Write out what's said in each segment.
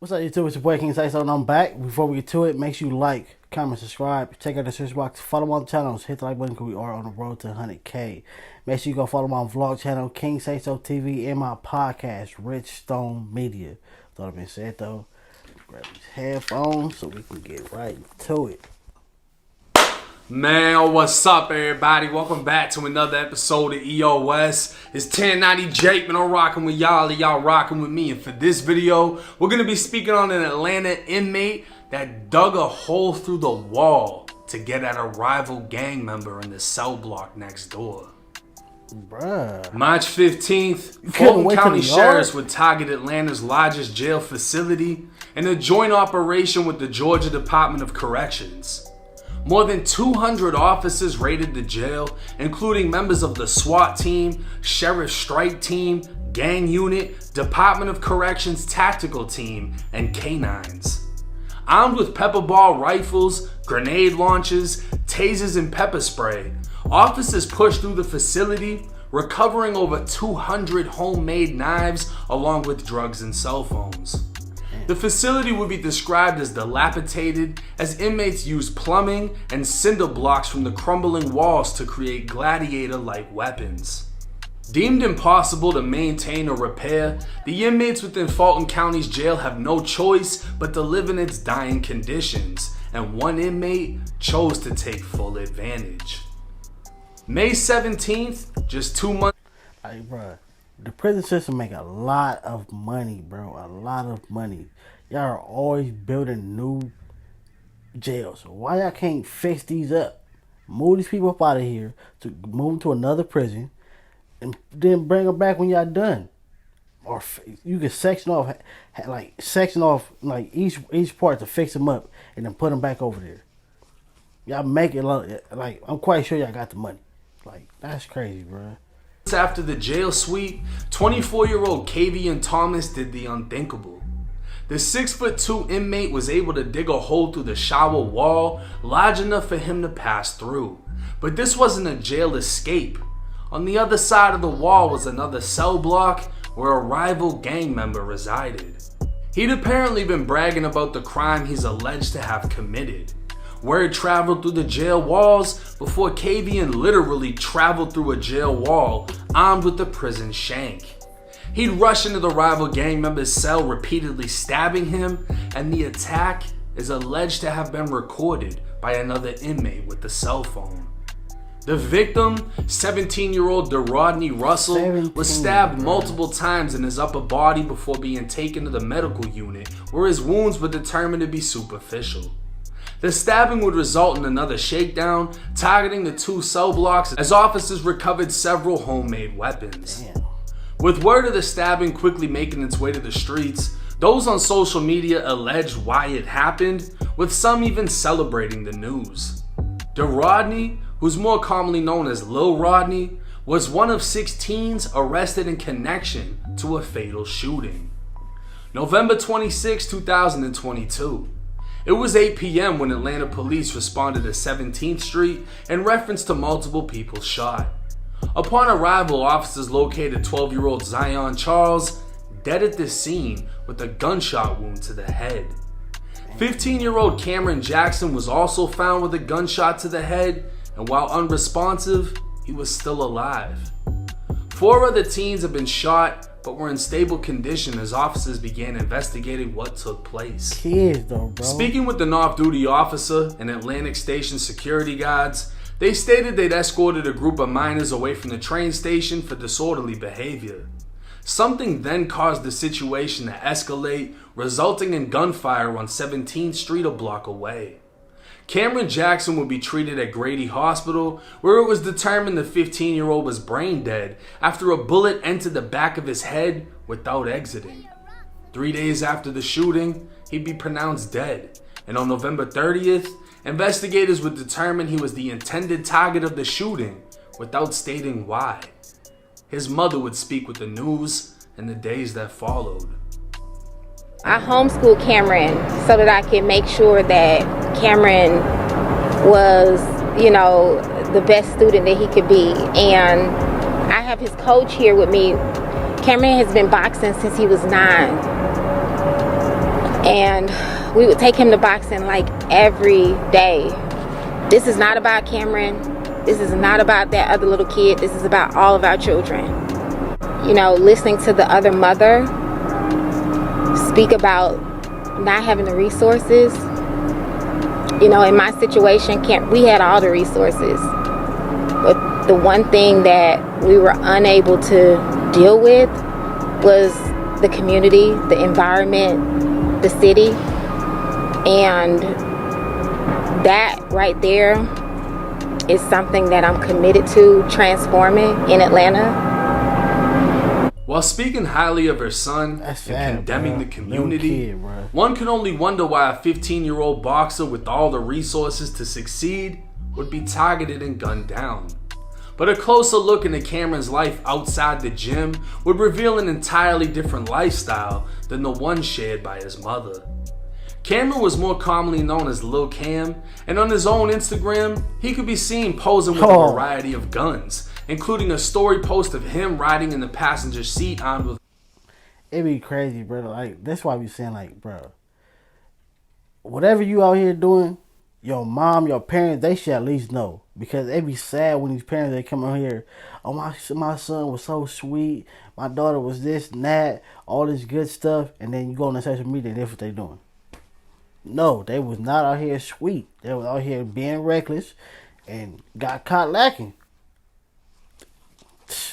What's up, YouTube? It's your boy King Say So, and I'm back. Before we get to it, make sure you like, comment, subscribe, check out the search box, follow my channels, hit the like button because we are on the road to 100K. Make sure you go follow my vlog channel, King Say So TV, and my podcast, Rich Stone Media. With all that being said, though, grab these headphones so we can get right to it. Man, what's up, everybody? Welcome back to another episode of EOS. It's 1090 Jake, man. I'm rocking with y'all, and y'all rocking with me. And for this video, we're going to be speaking on an Atlanta inmate that dug a hole through the wall to get at a rival gang member in the cell block next door. Bruh. March 15th, Fulton County Sheriffs would target Atlanta's largest jail facility in a joint operation with the Georgia Department of Corrections. More than 200 officers raided the jail, including members of the SWAT team, Sheriff Strike Team, Gang Unit, Department of Corrections Tactical Team, and canines. Armed with pepper ball rifles, grenade launchers, tasers, and pepper spray, officers pushed through the facility, recovering over 200 homemade knives along with drugs and cell phones. The facility would be described as dilapidated as inmates used plumbing and cinder blocks from the crumbling walls to create gladiator-like weapons. Deemed impossible to maintain or repair, the inmates within Fulton County's jail have no choice but to live in its dying conditions, and one inmate chose to take full advantage. May 17th, just 2 months. Hey, bruh. The prison system make a lot of money, bro. A lot of money. Y'all are always building new jails. Why y'all can't fix these up? Move these people up out of here to move them to another prison, and then bring them back when y'all done. Or you can section off each part to fix them up, and then put them back over there. Y'all make it like I'm quite sure y'all got the money. Like, that's crazy, bro. After the jail sweep, 24-year-old Kavian Thomas did the unthinkable. The 6'2" inmate was able to dig a hole through the shower wall large enough for him to pass through. But this wasn't a jail escape. On the other side of the wall was another cell block where a rival gang member resided. He'd apparently been bragging about the crime he's alleged to have committed. Word traveled through the jail walls before Kavian literally traveled through a jail wall armed with the prison shank. He'd rush into the rival gang member's cell, repeatedly stabbing him, and the attack is alleged to have been recorded by another inmate with the cell phone. The victim, 17-year-old Rodney Russell, was stabbed multiple times in his upper body before being taken to the medical unit, where his wounds were determined to be superficial. The stabbing would result in another shakedown, targeting the two cell blocks as officers recovered several homemade weapons. Damn. With word of the stabbing quickly making its way to the streets, those on social media alleged why it happened, with some even celebrating the news. Rodney, who's more commonly known as Lil Rodney, was one of 6 teens arrested in connection to a fatal shooting. November 26, 2022. It was 8 p.m. when Atlanta police responded to 17th Street in reference to multiple people shot. Upon arrival, officers located 12-year-old Zion Charles dead at the scene with a gunshot wound to the head. 15-year-old Cameron Jackson was also found with a gunshot to the head, and while unresponsive, he was still alive. 4 other teens have been shot but were in stable condition as officers began investigating what took place. Kids though, bro. Speaking with an off-duty officer and Atlantic Station security guards, they stated they'd escorted a group of minors away from the train station for disorderly behavior. Something then caused the situation to escalate, resulting in gunfire on 17th Street a block away. Cameron Jackson would be treated at Grady Hospital, where it was determined the 15-year-old was brain dead after a bullet entered the back of his head without exiting. 3 days after the shooting, he'd be pronounced dead, and on November 30th, investigators would determine he was the intended target of the shooting without stating why. His mother would speak with the news in the days that followed. I homeschooled Cameron so that I could make sure that Cameron was, the best student that he could be. And I have his coach here with me. Cameron has been boxing since he was 9. And we would take him to boxing like every day. This is not about Cameron. This is not about that other little kid. This is about all of our children. You know, listening to the other mother speak about not having the resources. You know, in my situation, we had all the resources. But the one thing that we were unable to deal with was the community, the environment, the city. And that right there is something that I'm committed to transforming in Atlanta. While speaking highly of her son and condemning the community, one can only wonder why a 15-year-old boxer with all the resources to succeed would be targeted and gunned down. But a closer look into Cameron's life outside the gym would reveal an entirely different lifestyle than the one shared by his mother. Cameron was more commonly known as Lil Cam, and on his own Instagram, he could be seen posing with a variety of guns, including a story post of him riding in the passenger seat armed with... It be crazy, bro. Like, that's why we saying, like, bro, whatever you out here doing, your mom, your parents, they should at least know. Because it be sad when these parents, they come out here, oh, my son was so sweet, my daughter was this and that, all this good stuff, and then you go on the social media and that's what they doing. No, they was not out here sweet. They was out here being reckless and got caught lacking.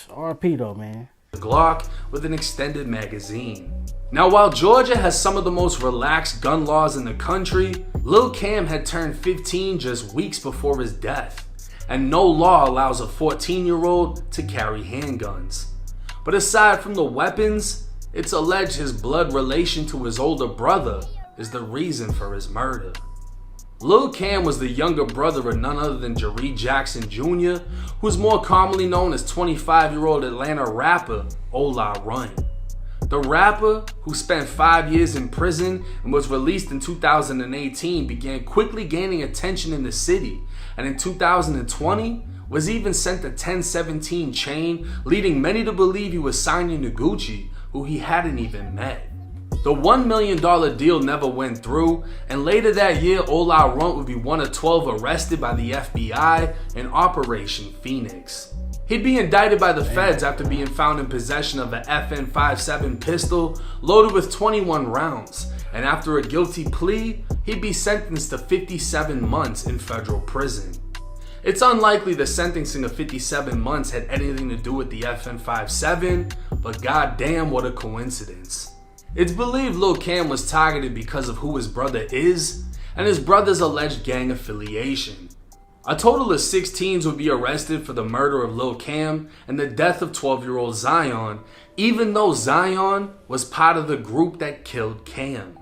RP though, man. Glock with an extended magazine. Now, while Georgia has some of the most relaxed gun laws in the country, Lil Cam had turned 15 just weeks before his death, and no law allows a 14-year-old to carry handguns. But aside from the weapons, it's alleged his blood relation to his older brother is the reason for his murder. Lil Cam was the younger brother of none other than Jeree Jackson Jr., who's more commonly known as 25-year-old Atlanta rapper Ola Run. The rapper, who spent 5 years in prison and was released in 2018, began quickly gaining attention in the city, and in 2020 was even sent a 1017 chain, leading many to believe he was signing to Gucci, who he hadn't even met. The $1 million deal never went through, and later that year, Ola Runt would be one of 12 arrested by the FBI in Operation Phoenix. He'd be indicted by the feds after being found in possession of an FN-57 pistol loaded with 21 rounds, and after a guilty plea, he'd be sentenced to 57 months in federal prison. It's unlikely the sentencing of 57 months had anything to do with the FN-57, but goddamn, what a coincidence. It's believed Lil Cam was targeted because of who his brother is and his brother's alleged gang affiliation. A total of 6 teens would be arrested for the murder of Lil Cam and the death of 12-year-old Zion, even though Zion was part of the group that killed Cam.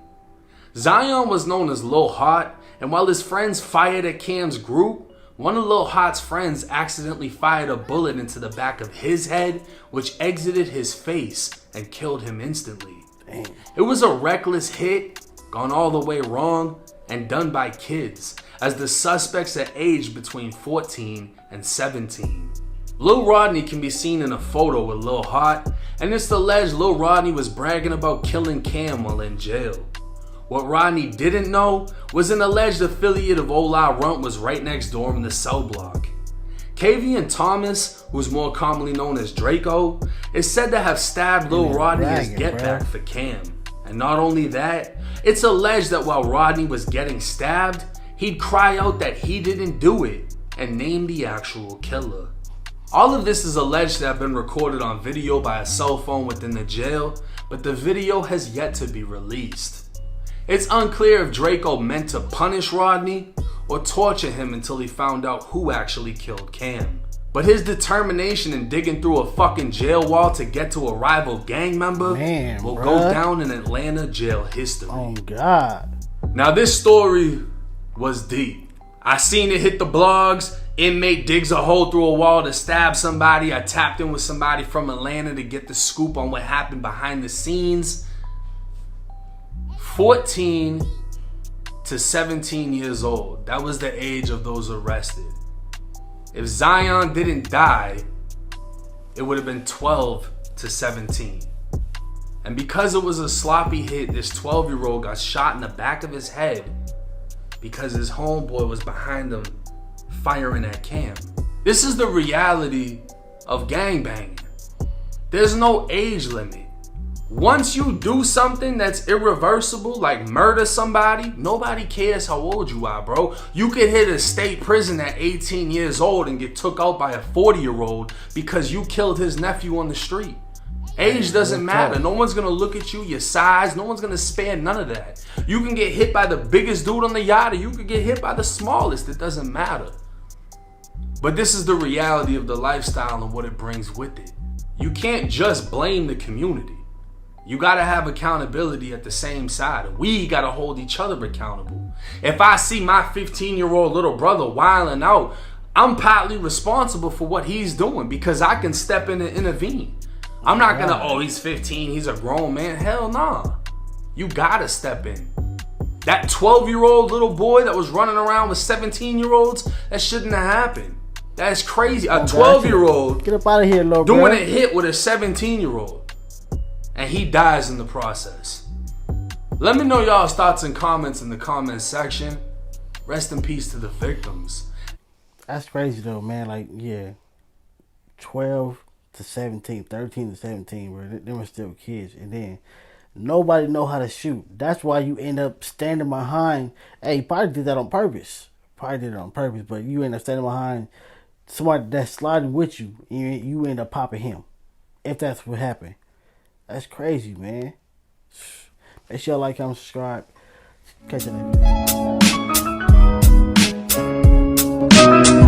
Zion was known as Lil Hot, and while his friends fired at Cam's group, one of Lil Hot's friends accidentally fired a bullet into the back of his head, which exited his face and killed him instantly. It was a reckless hit, gone all the way wrong, and done by kids, as the suspects had aged between 14 and 17. Lil Rodney can be seen in a photo with Lil Hot, and it's alleged Lil Rodney was bragging about killing Cam while in jail. What Rodney didn't know was an alleged affiliate of Ola Runt was right next door in the cell block. Kavian Thomas, who's more commonly known as Draco, is said to have stabbed Lil Rodney as get back for Cam. And not only that, it's alleged that while Rodney was getting stabbed, he'd cry out that he didn't do it and name the actual killer. All of this is alleged to have been recorded on video by a cell phone within the jail, but the video has yet to be released. It's unclear if Draco meant to punish Rodney or torture him until he found out who actually killed Cam. But his determination in digging through a fucking jail wall to get to a rival gang member will go down in Atlanta jail history. Oh God. Now this story was deep. I seen it hit the blogs. Inmate digs a hole through a wall to stab somebody. I tapped in with somebody from Atlanta to get the scoop on what happened behind the scenes. 14 to 17 years old. That was the age of those arrested. If Zion didn't die, it would have been 12 to 17. And because it was a sloppy hit, this 12-year-old got shot in the back of his head because his homeboy was behind him firing at Cam. This is the reality of gangbanging. There's no age limit. Once you do something that's irreversible, like murder somebody, nobody cares how old you are, bro. You could hit a state prison at 18 years old and get took out by a 40-year-old because you killed his nephew on the street. Age doesn't matter. No one's gonna look at you, your size. No one's gonna spare none of that. You can get hit by the biggest dude on the yacht, or you could get hit by the smallest. It doesn't matter. But this is the reality of the lifestyle and what it brings with it. You can't just blame the community. You gotta have accountability at the same side. We gotta hold each other accountable. If I see my 15-year-old little brother wilding out, I'm partly responsible for what he's doing because I can step in and intervene. I'm not gonna, oh, he's 15, he's a grown man. Hell nah. You gotta step in. That 12-year-old little boy that was running around with 17-year-olds, that shouldn't have happened. That's crazy. A 12-year-old get up out of here, little doing bro. a hit with a 17-year-old. And he dies in the process. Let me know y'all's thoughts and comments in the comments section. Rest in peace to the victims. That's crazy though, man. Like, yeah, 12 to 17, 13 to 17, bro. They were still kids. And then nobody know how to shoot. That's why you end up standing behind. Hey, you probably did that on purpose. But you end up standing behind somebody that's sliding with you. And you end up popping him. If that's what happened. That's crazy, man. Make sure y'all like, comment, subscribe. Catch you later.